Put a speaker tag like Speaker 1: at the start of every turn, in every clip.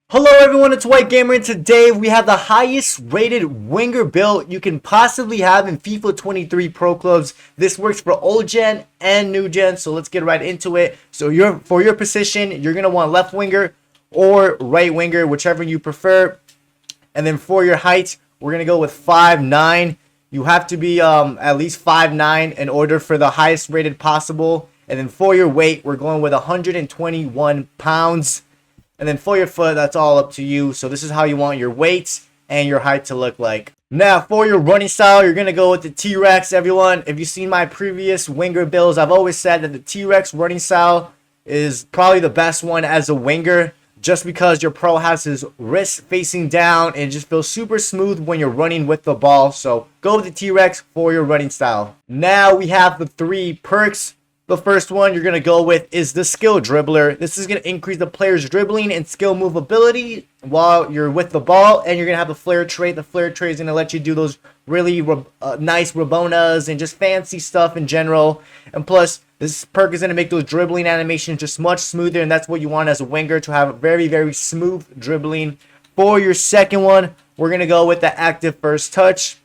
Speaker 1: Hello everyone, it's White Gamer, and today we have the highest rated winger build you can possibly have in FIFA 23 Pro Clubs. This works for old gen and new gen, so let's get right into it. So for your position, you're going to want left winger or right winger, whichever you prefer. And then for your height, we're going to go with 5'9". You have to be at least 5'9" in order for the highest rated possible. And then for your weight, we're going with 121 pounds. And then for your foot, that's all up to you. So this is how you want your weights and your height to look like. Now, for your running style, you're going to go with the T-Rex, everyone. If you've seen my previous winger builds, I've always said that the T-Rex running style is probably the best one as a winger, just because your pro has his wrist facing down and it just feels super smooth when you're running with the ball. So go with the T-Rex for your running style. Now we have the 3 perks. The first one you're going to go with is the skill dribbler. This is going to increase the player's dribbling and skill move ability while you're with the ball. And you're going to have the flare trait. The flare trait is going to let you do those really nice Rabonas and just fancy stuff in general. And plus, this perk is going to make those dribbling animations just much smoother. And that's what you want as a winger, to have very, very smooth dribbling. For your second one, we're going to go with the active first touch.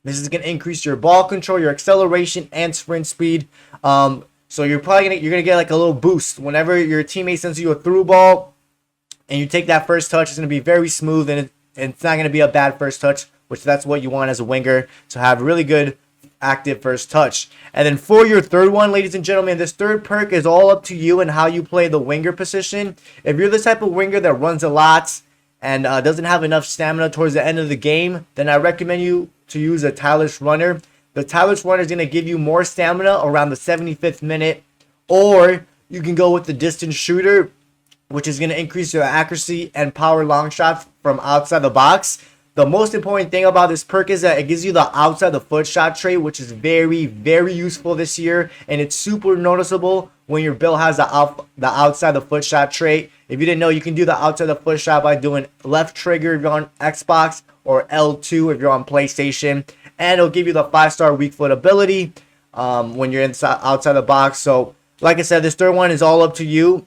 Speaker 1: This is going to increase your ball control, your acceleration, and sprint speed. So you're gonna get like a little boost whenever your teammate sends you a through ball and you take that first touch. It's gonna be very smooth and it's not gonna be a bad first touch, which that's what you want as a winger, to have really good active first touch. And then for your third one, ladies and gentlemen, this third perk is all up to you and how you play the winger position. If you're the type of winger that runs a lot and doesn't have enough stamina towards the end of the game, then I recommend you to use a tireless runner. The tireless runner is going to give you more stamina around the 75th minute. Or you can go with the distance shooter, which is going to increase your accuracy and power long shots from outside the box. The most important thing about this perk is that it gives you the outside the foot shot trait, which is very, very useful this year. And it's super noticeable when your build has the outside the foot shot trait. If you didn't know, you can do the outside the foot shot by doing left trigger if you're on Xbox or L2 if you're on PlayStation. And it'll give you the 5-star weak foot ability when you're outside the box. So, like I said, this third one is all up to you.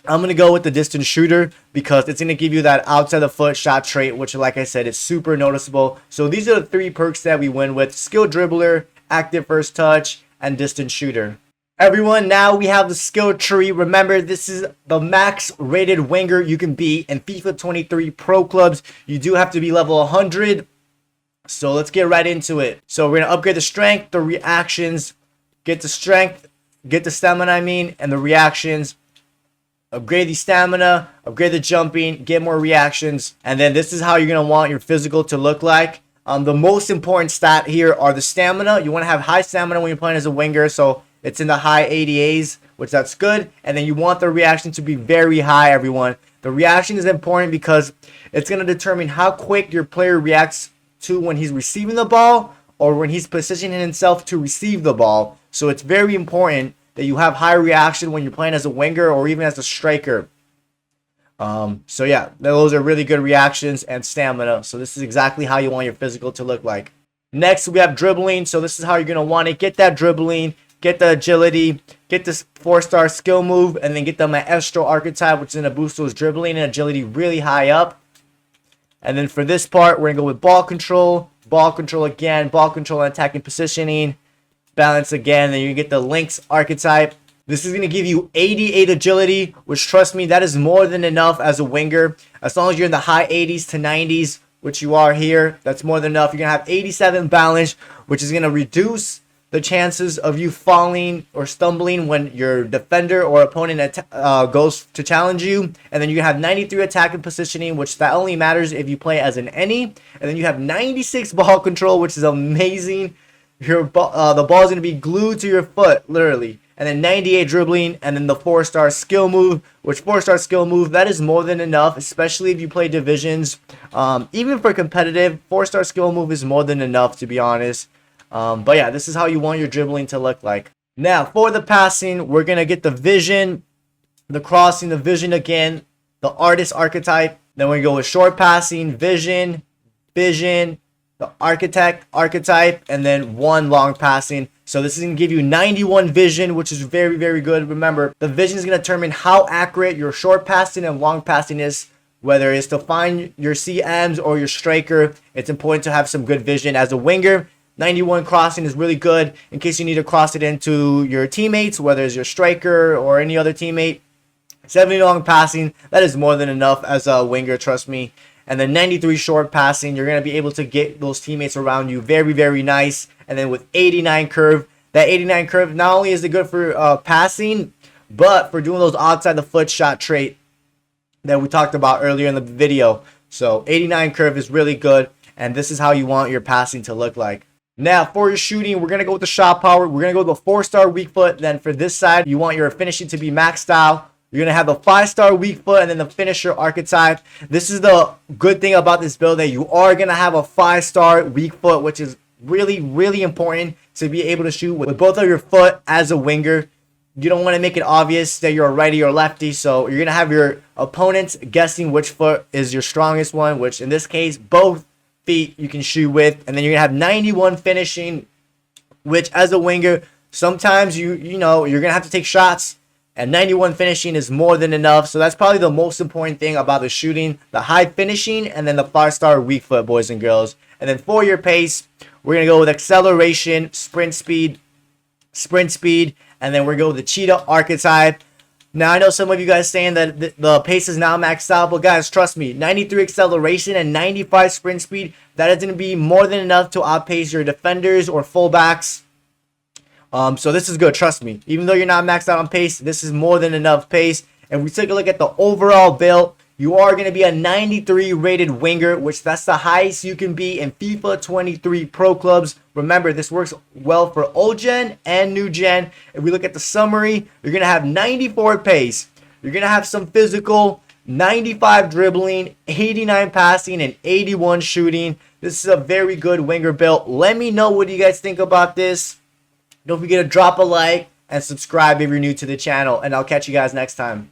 Speaker 1: I'm going to go with the distance shooter because it's going to give you that outside the foot shot trait, which, like I said, is super noticeable. So these are the 3 perks that we win with: skill dribbler, active first touch, and distance shooter. Everyone, now we have the skill tree. Remember, this is the max rated winger you can be in FIFA 23 Pro Clubs. You do have to be level 100. So let's get right into it. So we're going to upgrade the strength, the reactions, get the strength, get the stamina, and the reactions. Upgrade the stamina, upgrade the jumping, get more reactions. And then this is how you're going to want your physical to look like. The most important stat here are the stamina. You want to have high stamina when you're playing as a winger. So it's in the high 80s, which that's good. And then you want the reaction to be very high, everyone. The reaction is important because it's going to determine how quick your player reacts to when he's receiving the ball or when he's positioning himself to receive the ball. So it's very important that you have high reaction when you're playing as a winger or even as a striker. So yeah, those are really good reactions and stamina. So this is exactly how you want your physical to look like. Next, we have dribbling. So this is how you're going to want it. Get that dribbling, get the agility, get this 4-star skill move, and then get the maestro archetype, which is going to boost those dribbling and agility really high up. And then for this part, we're going to go with ball control again, ball control and attacking positioning, balance again. Then you get the Lynx archetype. This is going to give you 88 agility, which, trust me, that is more than enough as a winger. As long as you're in the high 80s to 90s, which you are here, that's more than enough. You're going to have 87 balance, which is going to reduce the chances of you falling or stumbling when your defender or opponent goes to challenge you. And then you have 93 attacking positioning, which that only matters if you play as an any. And then you have 96 ball control, which is amazing. The ball is going to be glued to your foot, literally. And then 98 dribbling, and then the 4-star skill move, which 4-star skill move, that is more than enough, especially if you play divisions. Even for competitive, 4-star skill move is more than enough, to be honest. But yeah, this is how you want your dribbling to look like. Now, for the passing, we're going to get the vision, the crossing, the vision again, the artist archetype. Then we go with short passing, vision, the architect archetype, and then 1 long passing. So this is going to give you 91 vision, which is very, very good. Remember, the vision is going to determine how accurate your short passing and long passing is whether it's to find your CMs or your striker. It's important to have some good vision. As a winger, 91 crossing is really good in case you need to cross it into your teammates, whether it's your striker or any other teammate. 70 long passing, that is more than enough as a winger, trust me. And then 93 short passing, you're going to be able to get those teammates around you very, very nice. And then with 89 curve, that 89 curve not only is it good for passing, but for doing those outside the foot shot trait that we talked about earlier in the video. So 89 curve is really good, and this is how you want your passing to look like. Now for your shooting, we're going to go with the shot power. We're going to go with the 4-star weak foot. Then for this side, you want your finishing to be maxed out. You're going to have the 5-star weak foot and then the finisher archetype. This is the good thing about this build, that you are going to have a 5-star weak foot, which is really, really important to be able to shoot with both of your foot as a winger. You don't want to make it obvious that you're a righty or lefty, so you're going to have your opponents guessing which foot is your strongest one, which in this case, both feet you can shoot with. And then you're going to have 91 finishing, which as a winger, sometimes you're going to have to take shots, and 91 finishing is more than enough. So that's probably the most important thing about the shooting, the high finishing, and then the 5-star weak foot, boys and girls. And then for your pace, we're going to go with acceleration, sprint speed, and then we're going to go with the cheetah archetype. Now, I know some of you guys saying that the pace is now maxed out, but guys, trust me, 93 acceleration and 95 sprint speed, that is going to be more than enough to outpace your defenders or fullbacks. So this is good, trust me. Even though you're not maxed out on pace, this is more than enough pace. And we take a look at the overall build. You are going to be a 93 rated winger, which that's the highest you can be in FIFA 23 Pro Clubs. Remember, this works well for old gen and new gen. If we look at the summary, you're going to have 94 pace. You're going to have some physical, 95 dribbling, 89 passing, and 81 shooting. This is a very good winger build. Let me know what you guys think about this. Don't forget to drop a like and subscribe if you're new to the channel, and I'll catch you guys next time.